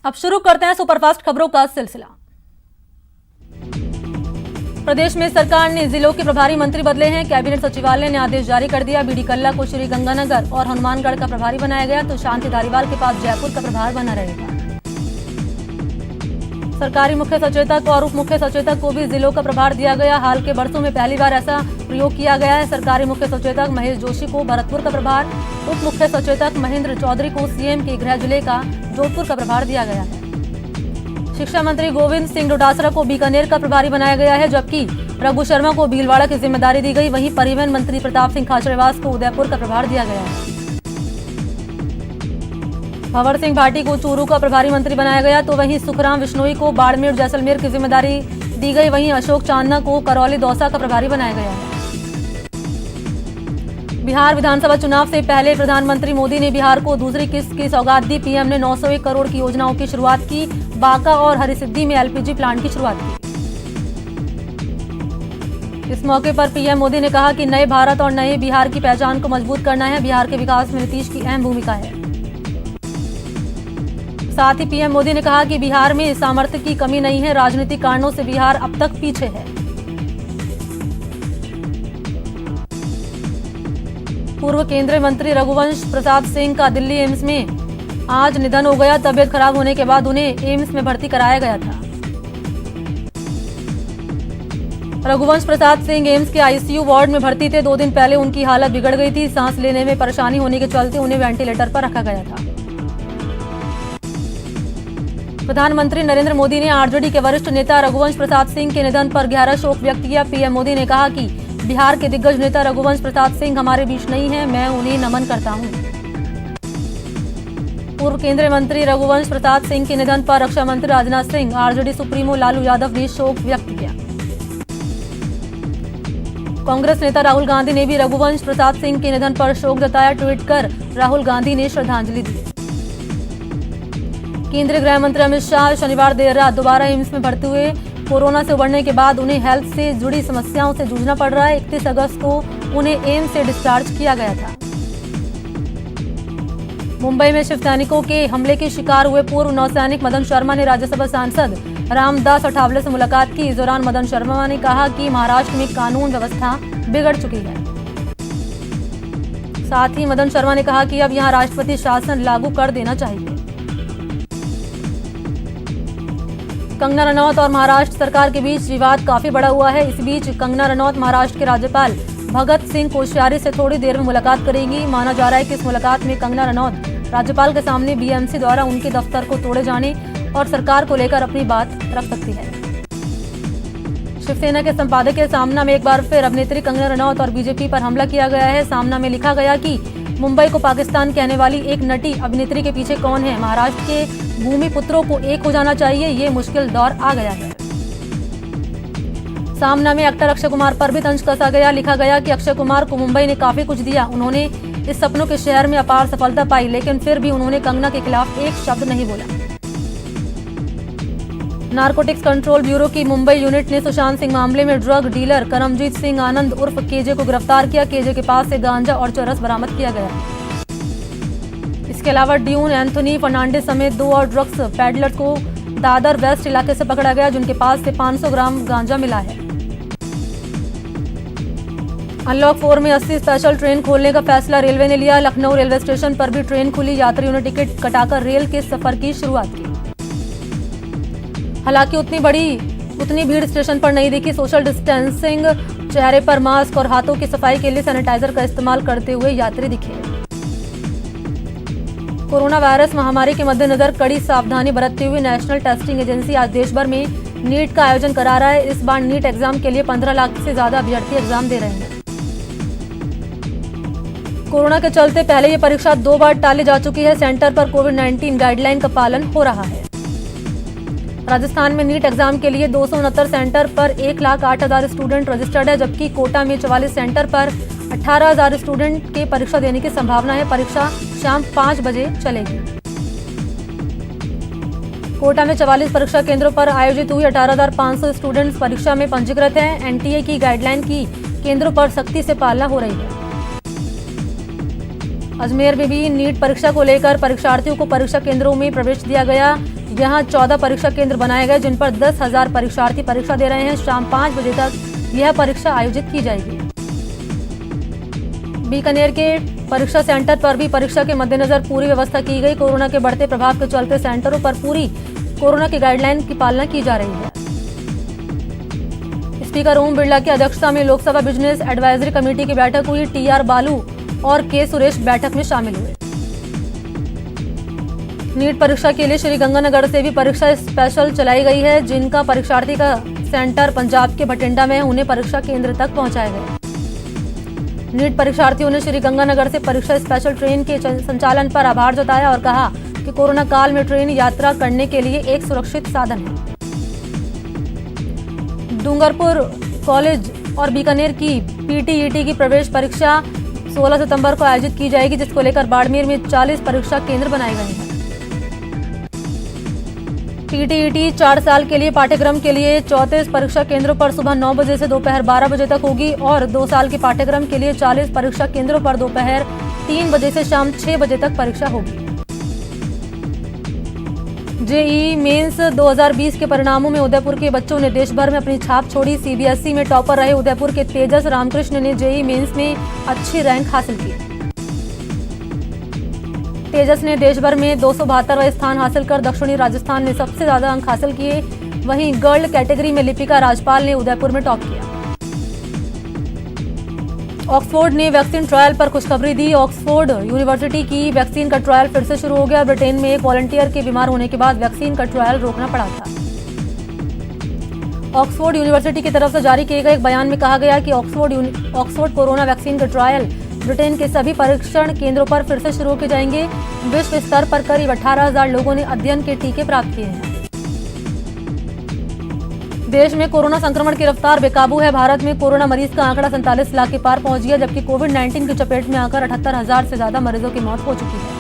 अब शुरू करते हैं सुपरफास्ट खबरों का सिलसिला। प्रदेश में सरकार ने जिलों के प्रभारी मंत्री बदले हैं। कैबिनेट सचिवालय ने आदेश जारी कर दिया। बीडी कल्ला को श्री गंगानगर और हनुमानगढ़ का प्रभारी बनाया गया तो शांति धारीवाल के पास जयपुर का प्रभार बना रहेगा। सरकारी मुख्य सचेतक और उप मुख्य सचेतक को भी जिलों का प्रभार दिया गया। हाल के वर्षों में पहली बार ऐसा प्रयोग किया गया है। सरकारी मुख्य सचेतक महेश जोशी को भरतपुर का प्रभार, उप मुख्य सचेतक महेंद्र चौधरी को सीएम के गृह जिले का जोधपुर का प्रभार दिया गया है। शिक्षा मंत्री गोविंद सिंह डोटासरा को बीकानेर का प्रभारी बनाया गया है, जबकि रघु शर्मा को भीलवाड़ा की जिम्मेदारी दी गई। वहीं परिवहन मंत्री प्रताप सिंह खाचरियावास को उदयपुर का प्रभार दिया गया है। भंवर सिंह भाटी को चूरू का प्रभारी मंत्री बनाया गया तो वहीं सुखराम विश्नोई को बाड़मेर जैसलमेर की जिम्मेदारी दी गई। वहीं अशोक चांदना को करौली दौसा का प्रभारी बनाया गया है। बिहार विधानसभा चुनाव से पहले प्रधानमंत्री मोदी ने बिहार को दूसरी किस्त की सौगात दी। पीएम ने 901 करोड़ की योजनाओं की शुरुआत की। बांका और हरिसिद्धि में एलपीजी प्लांट की शुरुआत की। इस मौके पर पीएम मोदी ने कहा कि नए भारत और नए बिहार की पहचान को मजबूत करना है। बिहार के विकास में नीतीश की अहम भूमिका है। साथ ही पीएम मोदी ने कहा कि बिहार में सामर्थ्य की कमी नहीं है। राजनीतिक कारणों से बिहार अब तक पीछे है। पूर्व केंद्रीय मंत्री रघुवंश प्रसाद सिंह का दिल्ली एम्स में आज निधन हो गया। तबियत खराब होने के बाद उन्हें एम्स में भर्ती कराया गया था। रघुवंश प्रसाद सिंह एम्स के आईसीयू वार्ड में भर्ती थे। 2 दिन पहले उनकी हालत बिगड़ गई थी। सांस लेने में परेशानी होने के चलते उन्हें वेंटिलेटर पर रखा गया था। प्रधानमंत्री नरेंद्र मोदी ने आरजेडी के वरिष्ठ नेता रघुवंश प्रसाद सिंह के निधन पर गहरा शोक व्यक्त किया। पीएम मोदी ने कहा कि बिहार के दिग्गज नेता रघुवंश प्रसाद सिंह हमारे बीच नहीं है, मैं उन्हें नमन करता हूं। पूर्व केंद्रीय मंत्री रघुवंश प्रसाद सिंह के निधन पर रक्षा मंत्री राजनाथ सिंह, आरजेडी सुप्रीमो लालू यादव ने शोक व्यक्त किया। कांग्रेस नेता राहुल गांधी ने भी रघुवंश प्रसाद सिंह के निधन पर शोक जताया। ट्वीट कर राहुल गांधी ने श्रद्धांजलि दी। केंद्रीय गृह मंत्री अमित शाह शनिवार देर रात दोबारा एम्स में भर्ती हुए। कोरोना से उबरने के बाद उन्हें हेल्थ से जुड़ी समस्याओं से जूझना पड़ रहा है। 31 अगस्त को उन्हें एम्स से डिस्चार्ज किया गया था। मुंबई में शिव सैनिकों के हमले के शिकार हुए पूर्व नौसैनिक मदन शर्मा ने राज्यसभा सांसद रामदास अठावले से मुलाकात की। इस दौरान मदन शर्मा ने कहा कि महाराष्ट्र में कानून व्यवस्था बिगड़ चुकी है। साथ ही मदन शर्मा ने कहा कि अब यहां राष्ट्रपति शासन लागू कर देना चाहिए। कंगना रनौत और महाराष्ट्र सरकार के बीच विवाद काफी बड़ा हुआ है। इस बीच कंगना रनौत महाराष्ट्र के राज्यपाल भगत सिंह कोश्यारी से थोड़ी देर में मुलाकात करेंगी। माना जा रहा है कि इस मुलाकात में कंगना रनौत राज्यपाल के सामने बीएमसी द्वारा उनके दफ्तर को तोड़े जाने और सरकार को लेकर अपनी बात रख सकती है। शिवसेना के संपादकीय सामना में एक बार फिर अभिनेत्री कंगना रनौत और बीजेपी पर हमला किया गया है। सामना में लिखा गया कि मुंबई को पाकिस्तान कहने वाली एक नटी अभिनेत्री के पीछे कौन है। महाराष्ट्र के भूमि पुत्रों को एक हो जाना चाहिए, ये मुश्किल दौर आ गया है। सामना में एक्टर अक्षय कुमार पर भी तंज कसा गया। लिखा गया कि अक्षय कुमार को मुंबई ने काफी कुछ दिया। उन्होंने इस सपनों के शहर में अपार सफलता पाई, लेकिन फिर भी उन्होंने कंगना के खिलाफ एक शब्द नहीं बोला। नारकोटिक्स कंट्रोल ब्यूरो की मुंबई यूनिट ने सुशांत सिंह मामले में ड्रग डीलर करमजीत सिंह आनंद उर्फ केजे को गिरफ्तार किया। केजे के पास से गांजा और चरस बरामद किया गया। इसके अलावा ड्यून एंथोनी फर्नांडिस समेत 2 और ड्रग्स पैडलर को दादर वेस्ट इलाके से पकड़ा गया, जिनके पास से 500 ग्राम गांजा मिला है। अनलॉक 4 में 80 स्पेशल ट्रेन खोलने का फैसला रेलवे ने लिया। लखनऊ रेलवे स्टेशन पर भी ट्रेन खुली। यात्रियों ने टिकट कटाकर रेल के सफर की शुरुआत की। हालांकि उतनी भीड़ स्टेशन पर नहीं दिखी। सोशल डिस्टेंसिंग, चेहरे पर मास्क और हाथों की सफाई के लिए सैनिटाइजर का इस्तेमाल करते हुए यात्री दिखे। कोरोना वायरस महामारी के मद्देनजर कड़ी सावधानी बरतते हुए नेशनल टेस्टिंग एजेंसी आज देश भर में नीट का आयोजन करा रहा है। इस बार नीट एग्जाम के लिए 15 लाख से ज्यादा अभ्यर्थी एग्जाम दे रहे हैं। कोरोना के चलते पहले ये परीक्षा 2 बार टाली जा चुकी है। सेंटर पर कोविड-19 गाइडलाइन का पालन हो रहा है। राजस्थान में नीट एग्जाम के लिए 269 सेंटर पर 1,08,000 स्टूडेंट रजिस्टर्ड है, जबकि कोटा में 44 सेंटर पर 18,000 स्टूडेंट के परीक्षा देने की संभावना है। परीक्षा शाम 5 बजे चलेगी। कोटा में 44 परीक्षा केंद्रों पर आयोजित हुई 18,500 स्टूडेंट्स परीक्षा में पंजीकृत हैं। एनटीए की गाइडलाइन की केंद्रों पर सख्ती से पालना हो रही है। अजमेर में भी नीट परीक्षा को लेकर परीक्षार्थियों को परीक्षा केंद्रों में प्रवेश दिया गया। यहाँ 14 परीक्षा केंद्र बनाए गए जिन पर 10,000 परीक्षार्थी परीक्षा दे रहे हैं। शाम 5 बजे तक यह परीक्षा आयोजित की जाएगी। बीकानेर के परीक्षा सेंटर पर भी परीक्षा के मद्देनजर पूरी व्यवस्था की गई। कोरोना के बढ़ते प्रभाव के चलते सेंटरों पर पूरी कोरोना की गाइडलाइन की पालना की जा रही है। स्पीकर ओम बिरला की अध्यक्षता में लोकसभा बिजनेस एडवाइजरी कमेटी की बैठक हुई। टीआर बालू और के सुरेश बैठक में शामिल हुए। नीट परीक्षा के लिए श्रीगंगानगर से भी परीक्षा स्पेशल चलाई गई है। जिनका परीक्षार्थी का सेंटर पंजाब के बठिंडा में है, उन्हें परीक्षा केंद्र तक पहुंचाया गया। नीट परीक्षार्थियों ने श्रीगंगानगर से परीक्षा स्पेशल ट्रेन के संचालन पर आभार जताया और कहा कि कोरोना काल में ट्रेन यात्रा करने के लिए एक सुरक्षित साधन है। डूंगरपुर कॉलेज और बीकानेर की पीटीईटी की प्रवेश परीक्षा 16 सितंबर को आयोजित की जाएगी, जिसको लेकर बाड़मेर में 40 परीक्षा केंद्र बनाए गए हैं। पीटीईटी 4 साल के लिए पाठ्यक्रम के लिए 34 परीक्षा केंद्रों पर सुबह 9 बजे से दोपहर 12 बजे तक होगी और 2 साल के पाठ्यक्रम के लिए 40 परीक्षा केंद्रों पर दोपहर 3 बजे से शाम 6 बजे तक परीक्षा होगी। जेईई मेंस 2020 के परिणामों में उदयपुर के बच्चों ने देश भर में अपनी छाप छोड़ी। सीबीएसई में टॉपर रहे उदयपुर के तेजस रामकृष्ण ने जेईई मेंस में अच्छी रैंक हासिल की। तेजस ने देश भर में 272वां स्थान हासिल कर दक्षिणी राजस्थान में सबसे ज्यादा अंक हासिल किए। वहीं गर्ल कैटेगरी में लिपिका राजपाल ने उदयपुर में टॉप किया। ऑक्सफोर्ड ने वैक्सीन ट्रायल पर खुशखबरी दी। ऑक्सफोर्ड यूनिवर्सिटी की वैक्सीन का ट्रायल फिर से शुरू हो गया। ब्रिटेन में एक वॉलंटियर के बीमार होने के बाद वैक्सीन का ट्रायल रोकना पड़ा था। ऑक्सफोर्ड यूनिवर्सिटी की तरफ से जारी किए गए एक बयान में कहा गया कि ऑक्सफोर्ड कोरोना वैक्सीन का ट्रायल ब्रिटेन के सभी परीक्षण केंद्रों पर फिर से शुरू किए जाएंगे। विश्व स्तर पर करीब 18,000 लोगों ने अध्ययन के टीके प्राप्त किए हैं। देश में कोरोना संक्रमण की रफ्तार बेकाबू है। भारत में कोरोना मरीज का आंकड़ा 47 लाख के पार पहुंच गया, जबकि कोविड-19 की चपेट में आकर 78,000 से ज्यादा मरीजों की मौत हो चुकी है।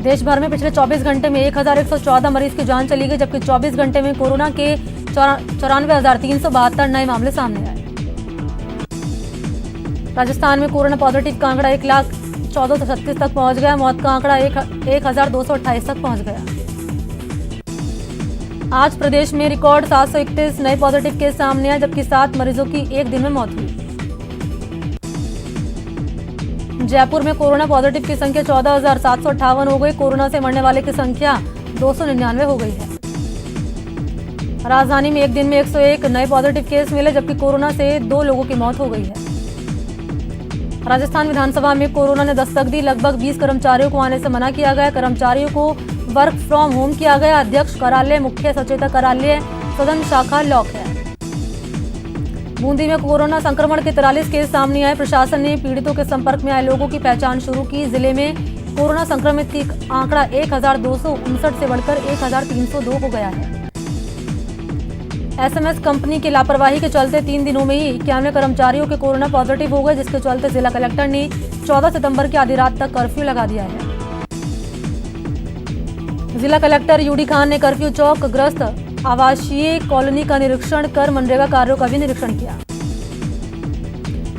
देश भर में पिछले 24 घंटे में 1,114 मरीज की जान चली गई, जबकि 24 घंटे में कोरोना के 94,372 नए मामले सामने आए। राजस्थान में कोरोना पॉजिटिव का आंकड़ा 1,14,36 तक पहुंच गया। मौत का आंकड़ा 1,228 तक पहुंच गया। आज प्रदेश में रिकॉर्ड 731 नए पॉजिटिव केस सामने आए, जबकि 7 मरीजों की एक दिन में मौत हुई। जयपुर में कोरोना पॉजिटिव की संख्या 14,758 हो गई। कोरोना से मरने वाले की संख्या 299 हो गई है। राजधानी में एक दिन में 101 नए पॉजिटिव केस मिले, जबकि कोरोना से 2 लोगों की मौत हो गई है। राजस्थान विधानसभा में कोरोना ने दस्तक दी। लगभग 20 कर्मचारियों को आने से मना किया गया। कर्मचारियों को वर्क फ्रॉम होम किया गया। अध्यक्ष कार्यालय, मुख्य सचेतक कार्यालय, सदन शाखा लॉक है। बूंदी में कोरोना संक्रमण के 43 केस सामने आए। प्रशासन ने पीड़ितों के संपर्क में आए लोगों की पहचान शुरू की। जिले में कोरोना संक्रमित की आंकड़ा 1,259 से बढ़कर 1,302 हो गया है। एसएमएस कंपनी की लापरवाही के चलते 3 दिनों में ही 91 कर्मचारियों के कोरोना पॉजिटिव हो गए, जिसके चलते जिला कलेक्टर ने 14 सितंबर की आधी रात तक कर्फ्यू लगा दिया है। जिला कलेक्टर यूडी खान ने कर्फ्यू चौक ग्रस्त आवासीय कॉलोनी का निरीक्षण कर मनरेगा कार्यों का भी निरीक्षण किया।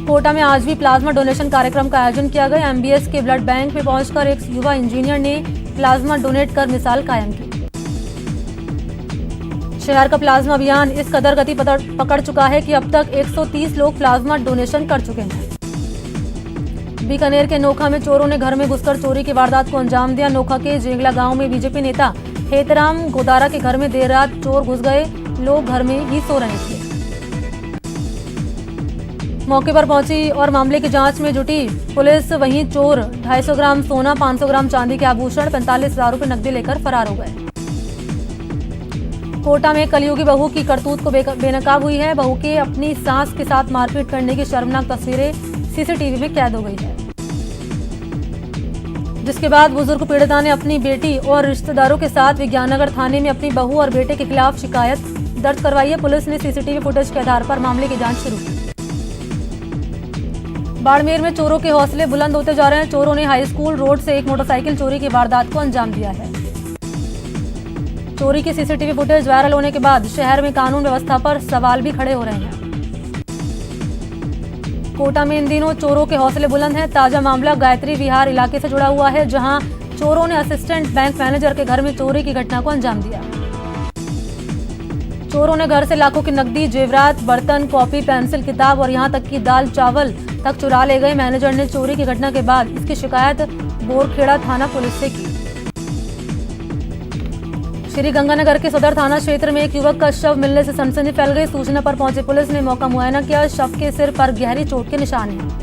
कोटा में आज भी प्लाज्मा डोनेशन कार्यक्रम का आयोजन किया गया। एमबीएस के ब्लड बैंक में पहुंचकर एक युवा इंजीनियर ने प्लाज्मा डोनेट कर मिसाल कायम की। शहर का प्लाज्मा अभियान इस कदर गति पकड़ चुका है कि अब तक 130 लोग प्लाज्मा डोनेशन कर चुके हैं। बीकानेर के नोखा में चोरों ने घर में घुसकर चोरी की वारदात को अंजाम दिया। नोखा के जेंगला गांव में बीजेपी नेता हेतराम गोदारा के घर में देर रात चोर घुस गए। लोग घर में ही सो रहे थे। मौके पर पहुंची और मामले की जांच में जुटी पुलिस। वहीं चोर 250 ग्राम सोना, 500 ग्राम चांदी के आभूषण, 45,000 रुपए नकदी लेकर फरार हो गए। कोटा में कलयुगी बहू की करतूत को बेनकाब हुई है। बहू के अपनी सास के साथ मारपीट करने की शर्मनाक तस्वीरें सीसीटीवी में कैद हो गई है, जिसके बाद बुजुर्ग पीड़िता ने अपनी बेटी और रिश्तेदारों के साथ विज्ञाननगर थाने में अपनी बहू और बेटे के खिलाफ शिकायत दर्ज करवाई है। पुलिस ने सीसीटीवी फुटेज के आधार पर मामले की जांच शुरू की। बाड़मेर में चोरों के हौसले बुलंद होते जा रहे हैं। चोरों ने हाई स्कूल रोड से एक मोटरसाइकिल चोरी की वारदात को अंजाम दिया है। चोरी की सीसीटीवी फुटेज वायरल होने के बाद शहर में कानून व्यवस्था पर सवाल भी खड़े हो रहे हैं। कोटा में इन दिनों चोरों के हौसले बुलंद हैं। ताजा मामला गायत्री विहार इलाके से जुड़ा हुआ है, जहां चोरों ने असिस्टेंट बैंक मैनेजर के घर में चोरी की घटना को अंजाम दिया। चोरों ने घर से लाखों की नकदी, जेवरात, बर्तन, कॉपी, पेंसिल, किताब और यहां तक कि दाल चावल तक चुरा ले गए। मैनेजर ने चोरी की घटना के बाद इसकी शिकायत बोरखेड़ा थाना पुलिस से की। श्री गंगानगर के सदर थाना क्षेत्र में एक युवक का शव मिलने से सनसनी फैल गई। सूचना पर पहुंची पुलिस ने मौका मुआयना किया। शव के सिर पर गहरी चोट के निशान हैं।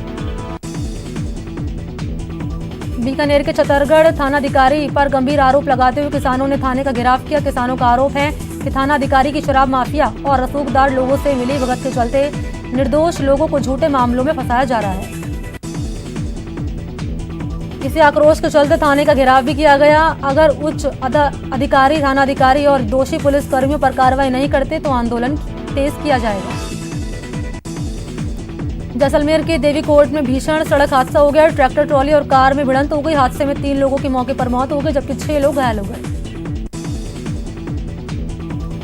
बीकानेर के छतरगढ़ थानाधिकारी पर गंभीर आरोप लगाते हुए किसानों ने थाने का घेराव किया। किसानों का आरोप है कि थानाधिकारी की शराब माफिया और रसूखदार लोगों से मिली भगत के चलते निर्दोष लोगों को झूठे मामलों में फंसाया जा रहा है। इसी आक्रोश के चलते थाने का घेराव भी किया गया। अगर उच्च अधिकारी, थानाधिकारी और दोषी पुलिस कर्मियों पर कार्रवाई नहीं करते तो आंदोलन तेज किया जाएगा। जैसलमेर के देवी कोर्ट में भीषण सड़क हादसा हो गया। ट्रैक्टर ट्रॉली और कार में भिड़ंत हो गई। हादसे में 3 लोगों की मौके पर मौत हो गई जबकि 6 लोग घायल हो गए।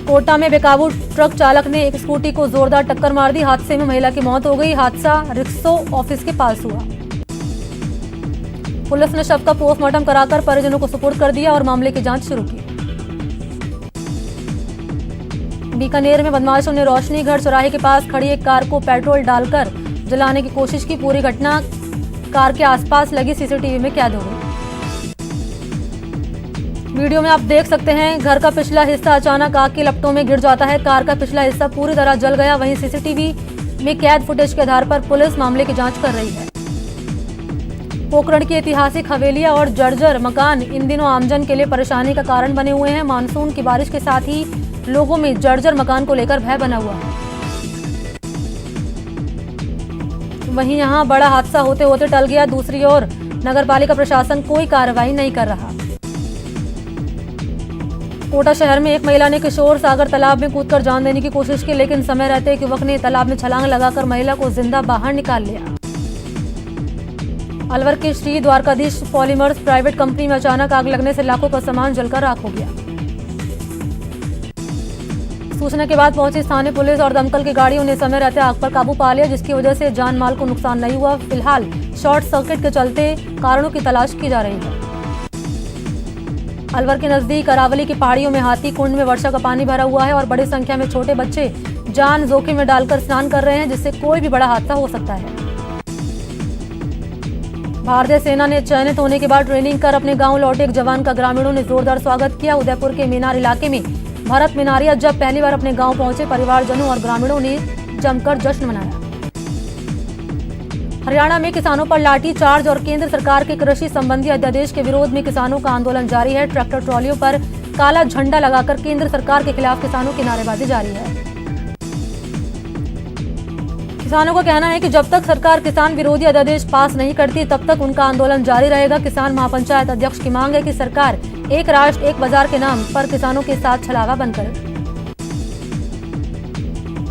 कोटा में बेकाबू ट्रक चालक ने एक स्कूटी को जोरदार टक्कर मार दी। हादसे में महिला की मौत हो गई। हादसा रिक्सो ऑफिस के पास हुआ। पुलिस ने शव का पोस्टमार्टम कराकर परिजनों को सुपुर्द कर दिया और मामले की जांच शुरू की। बीकानेर में बदमाशों ने रोशनी घर चौराहे के पास खड़ी एक कार को पेट्रोल डालकर जलाने की कोशिश की। पूरी घटना कार के आसपास लगी सीसीटीवी में कैद हो गई। वीडियो में आप देख सकते हैं घर का पिछला हिस्सा अचानक आग की लपटों में घिर जाता है। कार का पिछला हिस्सा पूरी तरह जल गया। वहीं सीसीटीवी में कैद फुटेज के आधार पर पुलिस मामले की जांच कर रही है। पोखरण की ऐतिहासिक हवेलियां और जर्जर मकान इन दिनों आमजन के लिए परेशानी का कारण बने हुए हैं। मानसून की बारिश के साथ ही लोगों में जर्जर मकान को लेकर भय बना हुआ है। वहीं यहां बड़ा हादसा होते होते टल गया। दूसरी ओर नगरपालिका प्रशासन कोई कार्रवाई नहीं कर रहा। कोटा शहर में एक महिला ने किशोर सागर तालाब में कूदकर जान देने की कोशिश की, लेकिन समय रहते एक युवक ने तालाब में छलांग लगाकर महिला को जिंदा बाहर निकाल लिया। अलवर के Shri Dwarkadhish polymers private company में अचानक आग लगने से लाखों का सामान जलकर राख हो गया। सूचना के बाद पहुंची स्थानीय पुलिस और दमकल की गाड़ियों ने समय रहते आग पर काबू पा लिया, जिसकी वजह से जान माल को नुकसान नहीं हुआ। फिलहाल शॉर्ट सर्किट के चलते कारणों की तलाश की जा रही है। अलवर के नजदीक अरावली की पहाड़ियों में हाथी कुंड में वर्षा का पानी भरा हुआ है और बड़ी संख्या में छोटे बच्चे जान जोखिम में डालकर स्नान कर रहे हैं, जिससे कोई भी बड़ा हादसा हो सकता है। भारतीय सेना ने चयनित होने के बाद ट्रेनिंग कर अपने गांव लौटे एक जवान का ग्रामीणों ने जोरदार स्वागत किया। उदयपुर के मीनार इलाके में भरत मीनारिया जब पहली बार अपने गांव पहुंचे, परिवारजनों और ग्रामीणों ने जमकर जश्न मनाया। हरियाणा में किसानों पर लाठी चार्ज और केंद्र सरकार के कृषि संबंधी अध्यादेश के विरोध में किसानों का आंदोलन जारी है। ट्रैक्टर ट्रॉलियों पर काला झंडा लगाकर केंद्र सरकार के खिलाफ किसानों की नारेबाजी जारी है। किसानों का कहना है कि जब तक सरकार किसान विरोधी अध्यादेश पास नहीं करती तब तक उनका आंदोलन जारी रहेगा। किसान महापंचायत अध्यक्ष की मांग है कि सरकार एक राष्ट्र एक बाजार के नाम पर किसानों के साथ छलावा बंद करे।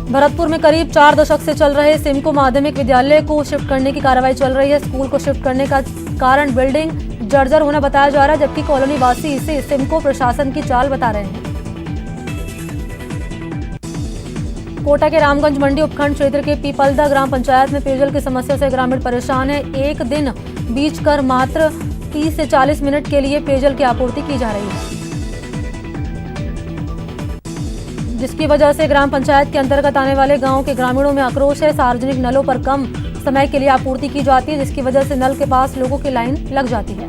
भरतपुर में करीब 4 दशक से चल रहे सिमको माध्यमिक विद्यालय को शिफ्ट करने की कार्रवाई चल रही है। स्कूल को शिफ्ट करने का कारण बिल्डिंग जर्जर होना बताया जा रहा है, जबकि कॉलोनी वासी इसे सिमको प्रशासन की चाल बता रहे हैं। कोटा के रामगंज मंडी उपखंड क्षेत्र के पीपलदा ग्राम पंचायत में पेयजल की समस्या से ग्रामीण परेशान है। एक दिन बीच कर मात्र 30 से 40 मिनट के लिए पेयजल की आपूर्ति की जा रही है, जिसकी वजह से ग्राम पंचायत के अंतर्गत आने वाले गांवों के ग्रामीणों में आक्रोश है। सार्वजनिक नलों पर कम समय के लिए आपूर्ति की जाती है, जिसकी वजह से नल के पास लोगों की लाइन लग जाती है।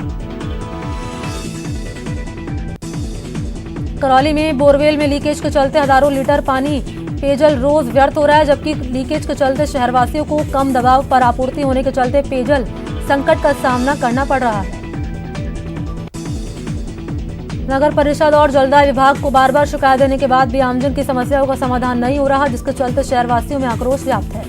करौली में बोरवेल में लीकेज के चलते हजारों लीटर पानी पेयजल रोज व्यर्थ हो रहा है, जबकि लीकेज के चलते शहरवासियों को कम दबाव पर आपूर्ति होने के चलते पेयजल संकट का सामना करना पड़ रहा है। नगर परिषद और जलदाय विभाग को बार बार शिकायत देने के बाद भी आमजन की समस्याओं का समाधान नहीं हो रहा, जिसके चलते शहरवासियों में आक्रोश व्याप्त है।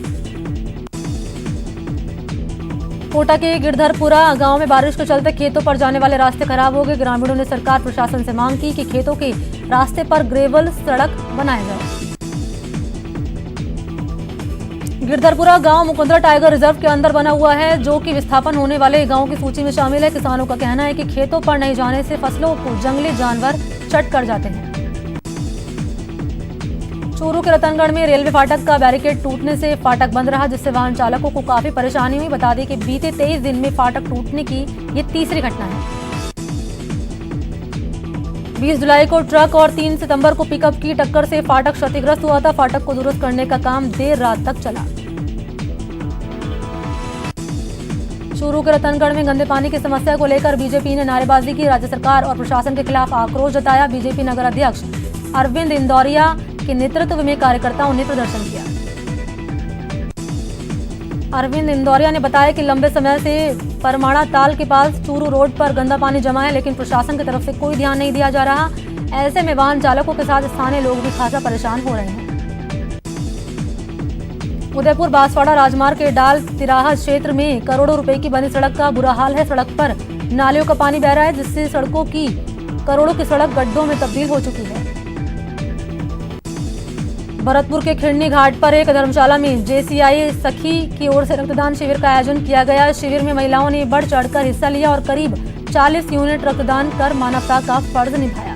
कोटा के गिरधरपुरा गांव में बारिश के चलते खेतों पर जाने वाले रास्ते खराब हो गए। ग्रामीणों ने सरकार प्रशासन से मांग की कि खेतों के रास्ते पर ग्रेवल सड़क बनाया जाए। गिरधरपुरा गांव मुकुंदरा टाइगर रिजर्व के अंदर बना हुआ है, जो कि विस्थापन होने वाले गांव की सूची में शामिल है। किसानों का कहना है कि खेतों पर नहीं जाने से फसलों को जंगली जानवर चट कर जाते हैं। चूरू के रतनगढ़ में रेलवे फाटक का बैरिकेड टूटने से फाटक बंद रहा, जिससे वाहन चालकों को काफी परेशानी हुई। बता दें कि बीते 23 दिन में फाटक टूटने की ये तीसरी घटना है। 20 जुलाई को ट्रक और 3 सितंबर को पिकअप की टक्कर से फाटक क्षतिग्रस्त हुआ था। फाटक को दुरुस्त करने का काम देर रात तक चला। चूरू के रतनगढ़ में गंदे पानी की समस्या को लेकर बीजेपी ने नारेबाजी की। राज्य सरकार और प्रशासन के खिलाफ आक्रोश जताया। बीजेपी नगर अध्यक्ष अरविंद इंदौरिया के नेतृत्व में कार्यकर्ताओं ने प्रदर्शन किया। अरविंद इंदौरिया ने बताया कि लंबे समय से परमाणा ताल के पास चूरू रोड पर गंदा पानी जमा है, लेकिन प्रशासन की तरफ से कोई ध्यान नहीं दिया जा रहा। ऐसे में वाहन चालकों के साथ स्थानीय लोग भी खासा परेशान हो रहे हैं। उदयपुर बांसवाड़ा राजमार्ग के डाल तिराहा क्षेत्र में करोड़ों रुपए की बनी सड़क का बुरा हाल है। सड़क पर नालियों का पानी बह रहा है, जिससे करोड़ों की सड़क गड्ढों में तब्दील हो चुकी है। भरतपुर के खिड़नी घाट पर एक धर्मशाला में जेसीआई सखी की ओर से रक्तदान शिविर का आयोजन किया गया। शिविर में महिलाओं ने बढ़ चढ़कर हिस्सा लिया और करीब 40 यूनिट रक्तदान कर मानवता का फर्ज निभाया।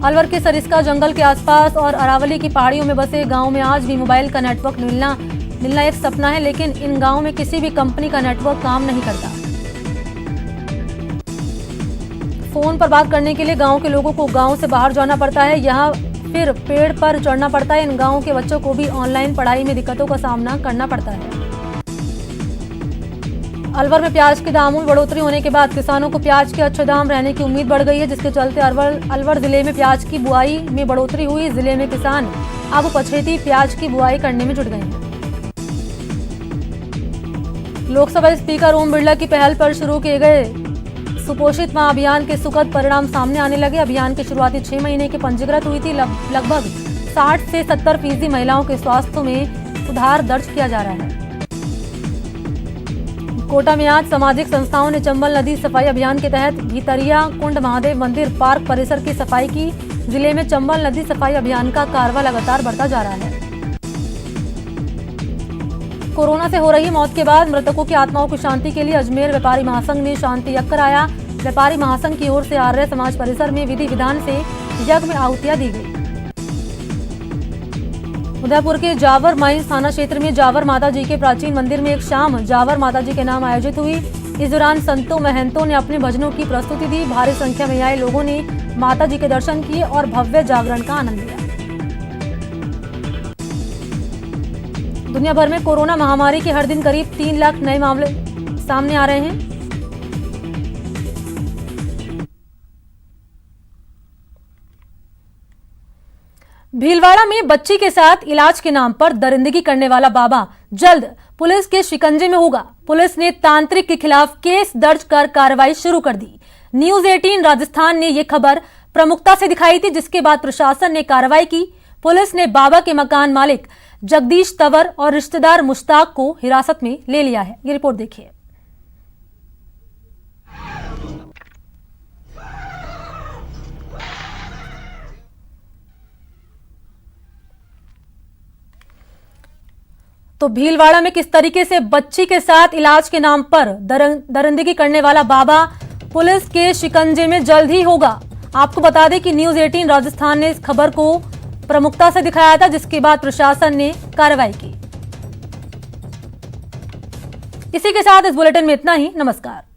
अलवर के सरिस्का जंगल के आसपास और अरावली की पहाड़ियों में बसे गांव में आज भी मोबाइल का नेटवर्क मिलना एक सपना है, लेकिन इन गांवों में किसी भी कंपनी का नेटवर्क काम नहीं करता। फोन पर बात करने के लिए गांव के लोगों को गांव से बाहर जाना पड़ता है, यहाँ फिर पेड़ पर चढ़ना पड़ता है। इन गांवों के बच्चों को भी ऑनलाइन पढ़ाई में दिक्कतों का सामना करना पड़ता है। अलवर में प्याज के दामों में बढ़ोतरी होने के बाद किसानों को प्याज के अच्छे दाम रहने की उम्मीद बढ़ गई है, जिसके चलते अलवर जिले में प्याज की बुआई में बढ़ोतरी हुई। जिले में किसान अब पछेती प्याज की बुआई करने में जुट गए हैं। लोकसभा स्पीकर ओम बिरला की पहल पर शुरू किए गए सुपोषित मां अभियान के सुखद परिणाम सामने आने लगे। अभियान की शुरुआती 6 महीने की पंजीकृत हुई थी। लगभग 60 से 70% महिलाओं के स्वास्थ्य में सुधार दर्ज किया जा रहा है। कोटा में आज सामाजिक संस्थाओं ने चंबल नदी सफाई अभियान के तहत भीतरिया कुंड महादेव मंदिर पार्क परिसर की सफाई की। जिले में चंबल नदी सफाई अभियान का कारवा लगातार बढ़ता जा रहा है। कोरोना से हो रही मौत के बाद मृतकों की आत्माओं की शांति के लिए अजमेर व्यापारी महासंघ ने शांति यज्ञ कराया। व्यापारी महासंघ की ओर से आर्य समाज परिसर में विधि विधान से यज्ञ में आहुतियां दी गई। उदयपुर के जावर माइंस थाना क्षेत्र में जावर माता जी के प्राचीन मंदिर में एक शाम जावर माता जी के नाम आयोजित हुई। इस दौरान संतों महंतों ने अपने भजनों की प्रस्तुति दी। भारी संख्या में आए लोगों ने माता जी के दर्शन किए और भव्य जागरण का आनंद लिया। दुनिया भर में कोरोना महामारी के हर दिन करीब 3 लाख नए मामले सामने आ रहे हैं। भीलवाड़ा में बच्ची के साथ इलाज के नाम पर दरिंदगी करने वाला बाबा जल्द पुलिस के शिकंजे में होगा। पुलिस ने तांत्रिक के खिलाफ केस दर्ज कर कार्रवाई शुरू कर दी। न्यूज 18 राजस्थान ने यह खबर प्रमुखता से दिखाई थी, जिसके बाद प्रशासन ने कार्रवाई की। पुलिस ने बाबा के मकान मालिक जगदीश तंवर और रिश्तेदार मुश्ताक को हिरासत में ले लिया है। ये रिपोर्ट देखिए। तो भीलवाड़ा में किस तरीके से बच्ची के साथ इलाज के नाम पर दरिंदगी करने वाला बाबा पुलिस के शिकंजे में जल्द ही होगा। आपको बता दें कि न्यूज 18 राजस्थान ने इस खबर को प्रमुखता से दिखाया था, जिसके बाद प्रशासन ने कार्रवाई की। इसी के साथ इस बुलेटिन में इतना ही। नमस्कार।